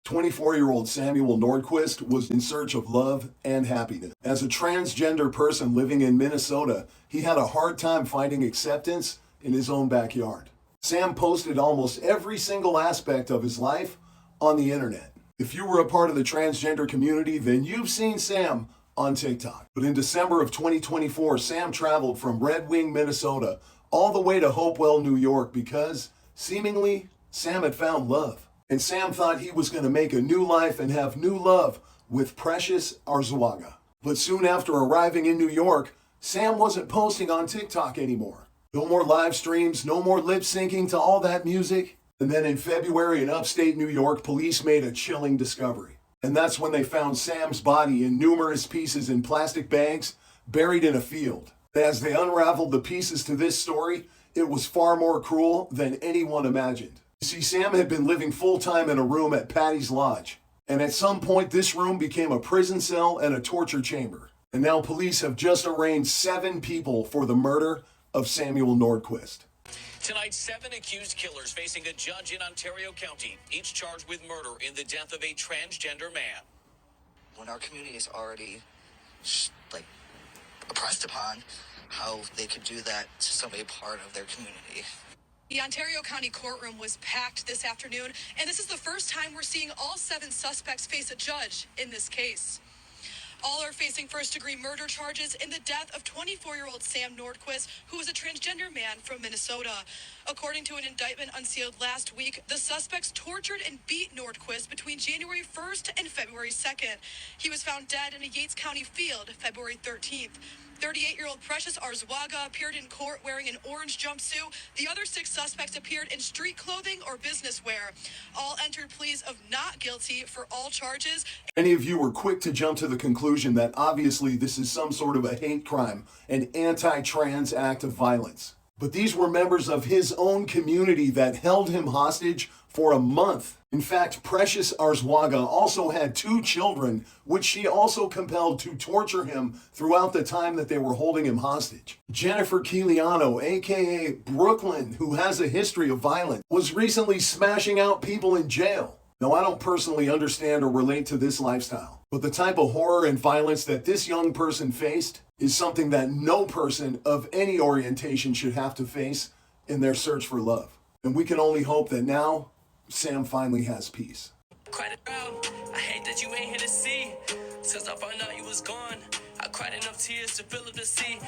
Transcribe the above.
24-year-old Samuel Nordquist was in search of love and happiness. As a transgender person living in Minnesota, he had a hard time finding acceptance in his own backyard. Sam posted almost every single aspect of his life on the internet. If you were a part of the transgender community, then you've seen Sam on TikTok. But in December of 2024, Sam traveled from Red Wing, Minnesota, all the way to Hopewell, New York, because seemingly Sam had found love. And Sam thought he was going to make a new life and have new love with Precious Arzuaga. But soon after arriving in New York, Sam wasn't posting on TikTok anymore. No more live streams, no more lip syncing to all that music. And then in February in upstate New York, police made a chilling discovery. And that's when they found Sam's body in numerous pieces in plastic bags, buried in a field. As they unraveled the pieces to this story, it was far more cruel than anyone imagined. You see, Sam had been living full-time in a room at Patty's Lodge. And at some point, this room became a prison cell and a torture chamber. And now police have just arraigned 7 people for the murder of Samuel Nordquist. Tonight, 7 accused killers facing a judge in Ontario County, each charged with murder in the death of a transgender man. When our community is already, oppressed upon, how they could do that to somebody part of their community. The Ontario County courtroom was packed this afternoon, and this is the first time we're seeing all 7 suspects face a judge in this case. All are facing first-degree murder charges in the death of 24-year-old Sam Nordquist, who was a transgender man from Minnesota. According to an indictment unsealed last week, the suspects tortured and beat Nordquist between January 1st and February 2nd. He was found dead in a Yates County field February 13th. 38-year-old Precious Arzuaga appeared in court wearing an orange jumpsuit. The other 6 suspects appeared in street clothing or business wear. All entered pleas of not guilty for all charges. Many of you were quick to jump to the conclusion that obviously this is some sort of a hate crime, an anti-trans act of violence. But these were members of his own community that held him hostage for a month. In fact, Precious Arzuaga also had 2 children, which she also compelled to torture him throughout the time that they were holding him hostage. Jennifer Quiliano, aka Brooklyn, who has a history of violence, was recently smashing out people in jail. Now, I don't personally understand or relate to this lifestyle, but the type of horror and violence that this young person faced is something that no person of any orientation should have to face in their search for love. And we can only hope that now Sam finally has peace. Cried around, I hate that you ain't here to see. Since I found out you was gone, I cried enough tears to fill up the sea.